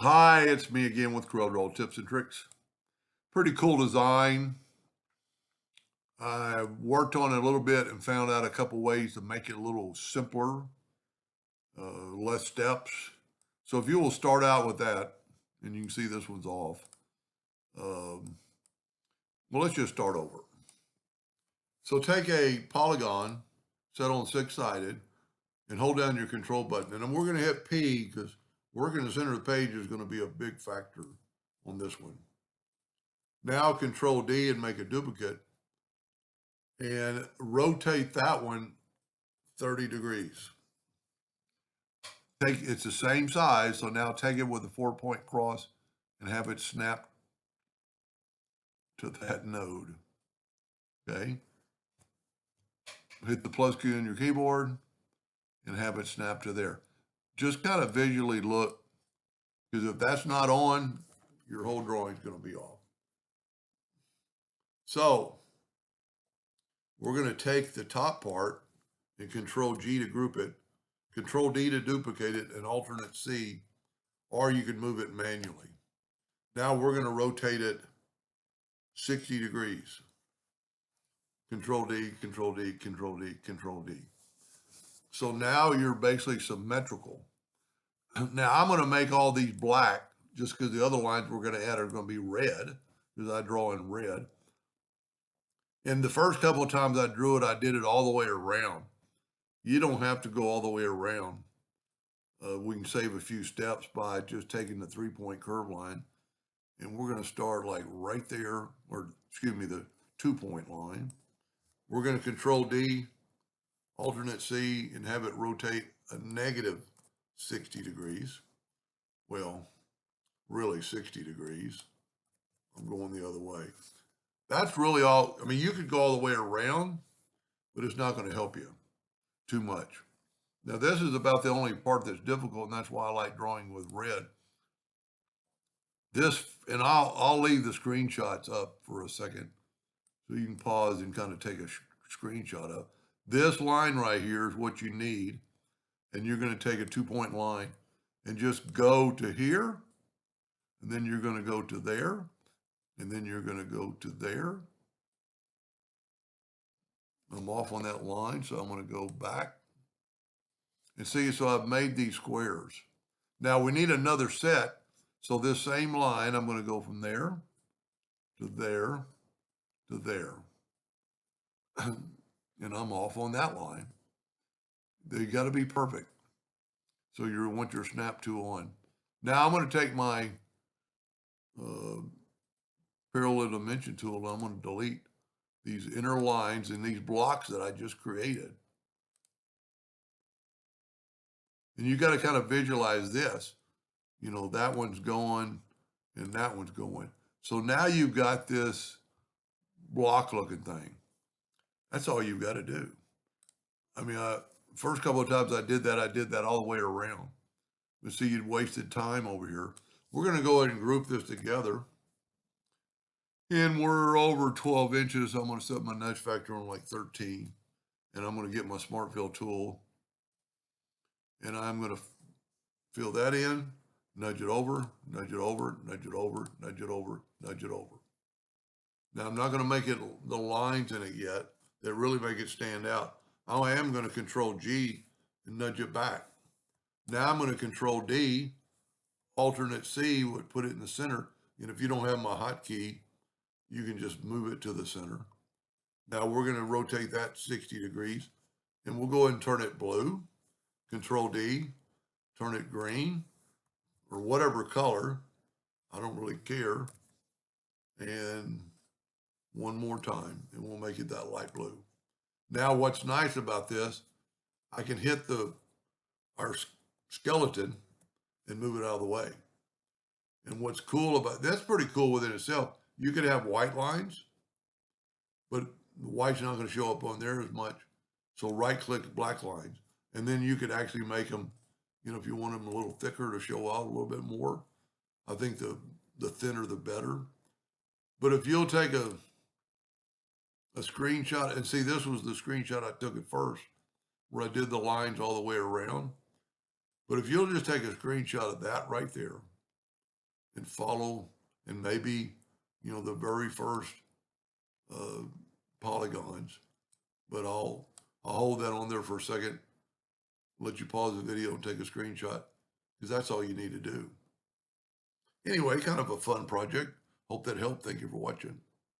Hi, it's me again with Corel tips and tricks. Pretty cool design. I worked on it a little bit and found out a couple ways to make it a little simpler, less steps. So if you will start out with that, and you can see this one's off. Well, let's just start over. So take a polygon, set on six-sided, and hold down your control button. And then we're going to hit P because working in the center of the page is going to be a big factor on this one. Now Control D and make a duplicate and rotate that one 30 degrees. It's the same size, so now take it with a 4-point cross and have it snap to that node. Okay? Hit the plus key on your keyboard and have it snap to there. Just kind of visually look, because if that's not on, your whole drawing is going to be off. So we're going to take the top part and Control G to group it, Control D to duplicate it, and Alternate C, or you can move it manually. Now we're going to rotate it 60 degrees. Control D, Control D, Control D, Control D. So now you're basically symmetrical. Now I'm going to make all these black just because the other lines we're going to add are going to be red because I draw in red. And the first couple of times I drew it, I did it all the way around. You don't have to go all the way around. We can save a few steps by just taking the 3-point curve line. And we're going to start like right there, or excuse me, the 2-point line. We're going to Control D, Alternate C, and have it rotate a negative 60 degrees. Well, really 60 degrees. I'm going the other way. That's really all. I mean, you could go all the way around, but it's not going to help you too much. Now, this is about the only part that's difficult, and that's why I like drawing with red. This, and I'll leave the screenshots up for a second so you can pause and kind of take a screenshot of. This line right here is what you need, and you're going to take a 2-point line and just go to here, and then you're going to go to there, and then you're going to go to there. I'm off on that line, so I'm going to go back. And see, so I've made these squares. Now we need another set. So this same line, I'm going to go from there to there to there. And I'm off on that line. They got to be perfect. So you want your snap tool on. Now I'm going to take my parallel dimension tool and I'm going to delete these inner lines and these blocks that I just created. And you got to kind of visualize this. You know, that one's going and that one's going. So now you've got this block looking thing. That's all you've got to do. I mean, first couple of times I did that all the way around. But see, you'd wasted time over here. We're going to go ahead and group this together. And we're over 12 inches. I'm going to set my nudge factor on like 13. And I'm going to get my Smart Fill tool. And I'm going to fill that in, nudge it over, nudge it over, nudge it over, nudge it over, nudge it over. Now, I'm not going to make it the lines in it yet that really make it stand out. I am going to Control G and nudge it back. Now I'm going to Control D, Alternate C would put it in the center. And if you don't have my hotkey, you can just move it to the center. Now we're going to rotate that 60 degrees and we'll go ahead and turn it blue. Control D, turn it green or whatever color. I don't really care. And one more time and we'll make it that light blue. Now what's nice about this, I can hit our skeleton and move it out of the way. And what's cool about, that's pretty cool within itself. You could have white lines, but the white's not going to show up on there as much. So right click black lines. And then you could actually make them, you know, if you want them a little thicker to show out a little bit more. I think the thinner, the better. But if you'll take a screenshot, and see, this was the screenshot I took at first, where I did the lines all the way around. But if you'll just take a screenshot of that right there, and follow, and maybe, you know, the very first polygons. But I'll hold that on there for a second, let you pause the video and take a screenshot, because that's all you need to do. Anyway, kind of a fun project. Hope that helped. Thank you for watching.